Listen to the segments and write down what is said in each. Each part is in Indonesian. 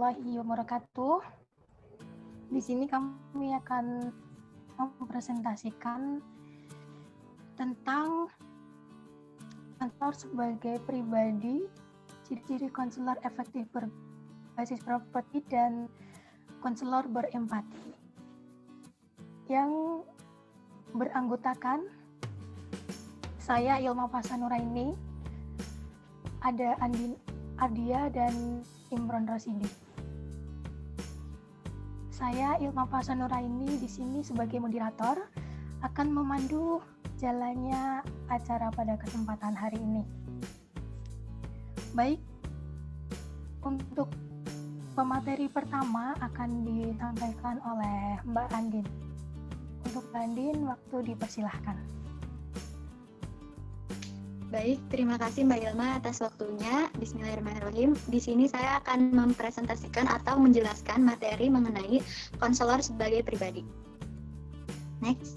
warahmatullahi wabarakatuh. Di sini kami akan mempresentasikan tentang konselor sebagai pribadi, ciri-ciri konselor efektif berbasis properti, dan konselor berempati. Yang beranggotakan saya Ilma Fasa Nuraini, ada Andin Ardia dan Imron Rosidi. Saya Ilma Fasa Nuraini di sini sebagai moderator akan memandu jalannya acara pada kesempatan hari ini. Baik, untuk pemateri pertama akan disampaikan oleh Mbak Andin. Untuk Mbak Andin, waktu dipersilahkan. Baik, terima kasih Mbak Ilma atas waktunya. Bismillahirrahmanirrahim. Di sini saya akan mempresentasikan atau menjelaskan materi mengenai konselor sebagai pribadi. Next.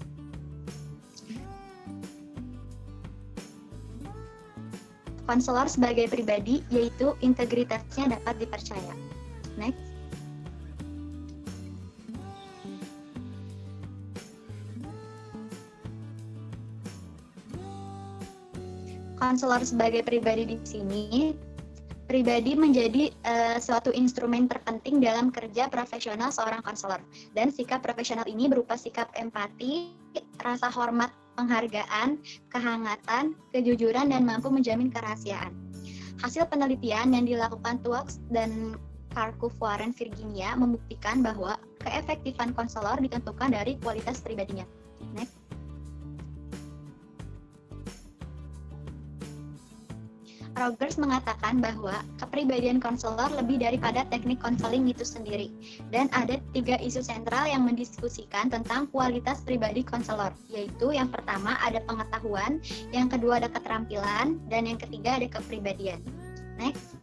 Konselor sebagai pribadi yaitu integritasnya dapat dipercaya. Next. Konselor sebagai pribadi di sini, pribadi menjadi suatu instrumen terpenting dalam kerja profesional seorang konselor. Dan sikap profesional ini berupa sikap empati, rasa hormat, penghargaan, kehangatan, kejujuran, dan mampu menjamin kerahasiaan. Hasil penelitian yang dilakukan Tuax dan Kharkov Warren Virginia membuktikan bahwa keefektifan konselor ditentukan dari kualitas pribadinya. Next. Rogers mengatakan bahwa kepribadian konselor lebih daripada teknik konseling itu sendiri, dan ada 3 isu sentral yang mendiskusikan tentang kualitas pribadi konselor, yaitu yang pertama ada pengetahuan, yang kedua ada keterampilan, dan yang ketiga ada kepribadian. Next.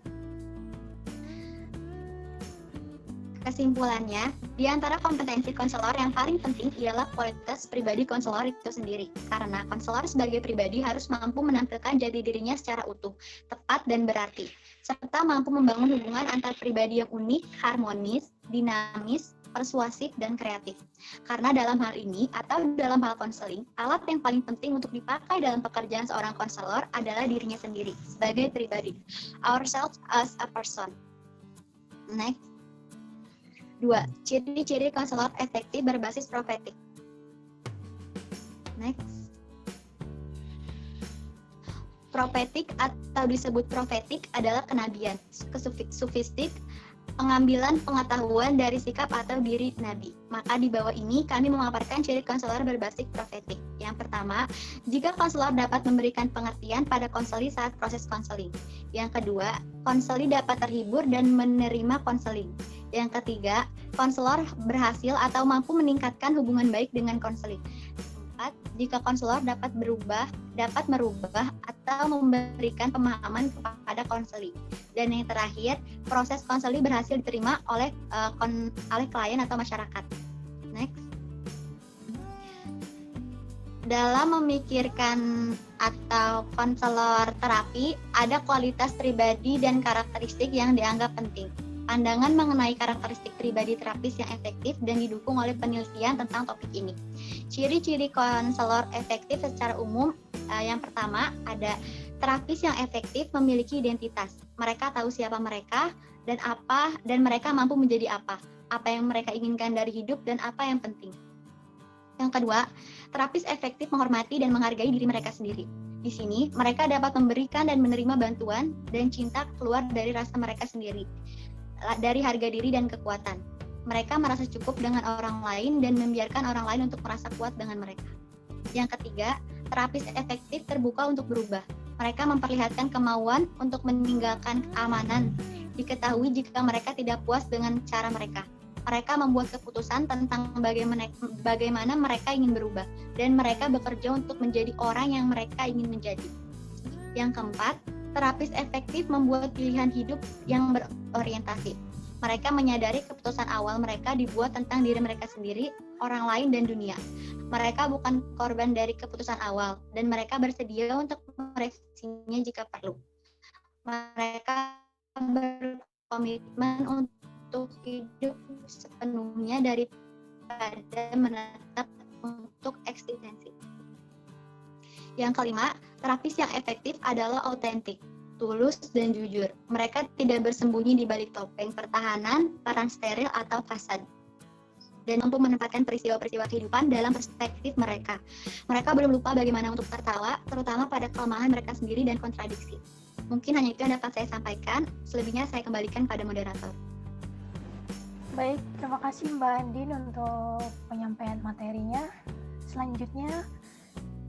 Kesimpulannya, di antara kompetensi konselor yang paling penting ialah kualitas pribadi konselor itu sendiri. Karena konselor sebagai pribadi harus mampu menampilkan jati dirinya secara utuh, tepat, dan berarti, serta mampu membangun hubungan antar pribadi yang unik, harmonis, dinamis, persuasif, dan kreatif. Karena dalam hal ini, atau dalam hal konseling, alat yang paling penting untuk dipakai dalam pekerjaan seorang konselor adalah dirinya sendiri, sebagai pribadi. Ourselves as a person. Next. 2. Ciri-ciri konselor efektif berbasis profetik. Next. Profetik atau disebut profetik adalah kenabian, sufistik, pengambilan pengetahuan dari sikap atau diri nabi. Maka di bawah ini kami memaparkan ciri konselor berbasis profetik. Yang pertama, jika konselor dapat memberikan pengertian pada konseli saat proses konseling. Yang kedua, konseli dapat terhibur dan menerima konseling. Yang ketiga, konselor berhasil atau mampu meningkatkan hubungan baik dengan konseling. 4. Jika konselor dapat merubah atau memberikan pemahaman kepada konseling. Dan yang terakhir, proses konseling berhasil diterima oleh klien atau masyarakat. Next. Dalam memikirkan atau konselor terapi, ada kualitas pribadi dan karakteristik yang dianggap penting. Pandangan mengenai karakteristik pribadi terapis yang efektif dan didukung oleh penelitian tentang topik ini. Ciri-ciri konselor efektif secara umum, yang pertama ada terapis yang efektif memiliki identitas. Mereka tahu siapa mereka dan mereka mampu menjadi apa yang mereka inginkan dari hidup dan apa yang penting. Yang kedua, terapis efektif menghormati dan menghargai diri mereka sendiri. Di sini, mereka dapat memberikan dan menerima bantuan dan cinta keluar dari rasa mereka sendiri, dari harga diri dan kekuatan. Mereka merasa cukup dengan orang lain dan membiarkan orang lain untuk merasa kuat dengan mereka. Yang ketiga, terapis efektif terbuka untuk berubah. Mereka memperlihatkan kemauan untuk meninggalkan keamanan. Diketahui jika mereka tidak puas dengan cara mereka. Mereka membuat keputusan tentang bagaimana mereka ingin berubah, dan mereka bekerja untuk menjadi orang yang mereka ingin menjadi. Yang keempat, terapis efektif membuat pilihan hidup yang berorientasi. Mereka menyadari keputusan awal mereka dibuat tentang diri mereka sendiri, orang lain, dan dunia. Mereka bukan korban dari keputusan awal, dan mereka bersedia untuk merevisinya jika perlu. Mereka berkomitmen untuk untuk hidup sepenuhnya daripada menetap untuk eksistensi. Yang kelima, terapis yang efektif adalah autentik, tulus, dan jujur. Mereka tidak bersembunyi di balik topeng pertahanan, peran steril, atau fasad, dan mampu menempatkan peristiwa-peristiwa kehidupan dalam perspektif mereka. Mereka belum lupa bagaimana untuk tertawa, terutama pada kelemahan mereka sendiri dan kontradiksi. Mungkin hanya itu yang dapat saya sampaikan, selebihnya saya kembalikan pada moderator. Baik, terima kasih Mbak Andin untuk penyampaian materinya. Selanjutnya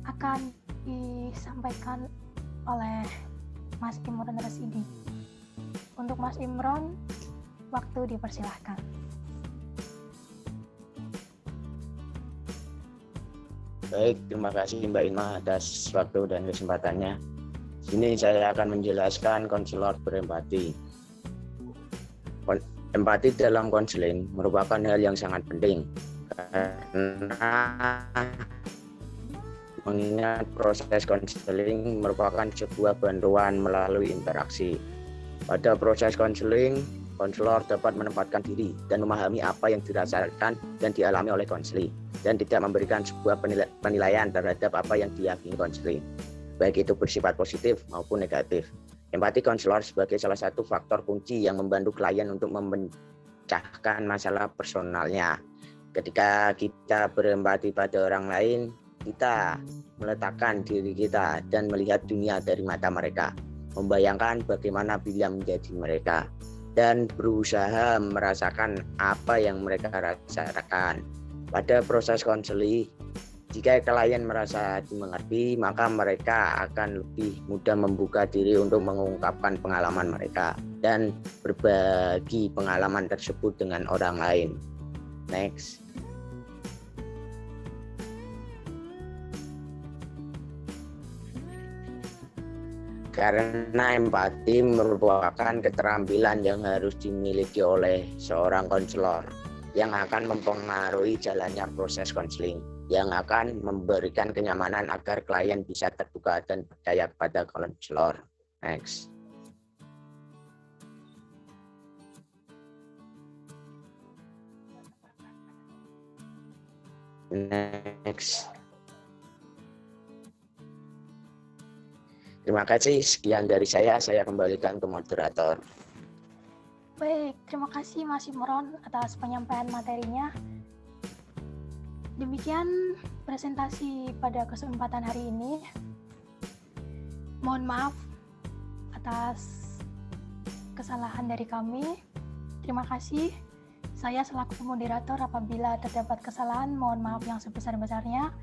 akan disampaikan oleh Mas Imron Rasidi. Untuk Mas Imron, waktu dipersilahkan. Baik, terima kasih Mbak Inma atas waktu dan kesempatannya. Sini saya akan menjelaskan konselor berempati. Empati dalam konseling merupakan hal yang sangat penting karena mengingat proses konseling merupakan sebuah bantuan melalui interaksi. Pada proses konseling, konselor dapat menempatkan diri dan memahami apa yang dirasakan dan dialami oleh konseling, dan tidak memberikan sebuah penilaian terhadap apa yang diyakini konseling, baik itu bersifat positif maupun negatif. Empati konselor sebagai salah satu faktor kunci yang membantu klien untuk memecahkan masalah personalnya. Ketika kita berempati pada orang lain, kita meletakkan diri kita dan melihat dunia dari mata mereka, membayangkan bagaimana bila menjadi mereka, dan berusaha merasakan apa yang mereka rasakan. Pada proses konseling, jika klien merasa dimengerti, maka mereka akan lebih mudah membuka diri untuk mengungkapkan pengalaman mereka dan berbagi pengalaman tersebut dengan orang lain. Next. Karena empati merupakan keterampilan yang harus dimiliki oleh seorang konselor yang akan mempengaruhi jalannya proses konseling, yang akan memberikan kenyamanan agar klien bisa terbuka dan percaya kepada konselor. Next. Next. Terima kasih, sekian dari saya kembalikan ke moderator. Baik, terima kasih Mas Imron atas penyampaian materinya. Demikian presentasi pada kesempatan hari ini. Mohon maaf atas kesalahan dari kami. Terima kasih. Saya selaku moderator, apabila terdapat kesalahan, mohon maaf yang sebesar-besarnya.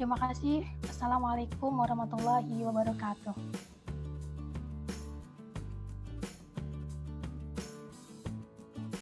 Terima kasih. Assalamualaikum warahmatullahi wabarakatuh.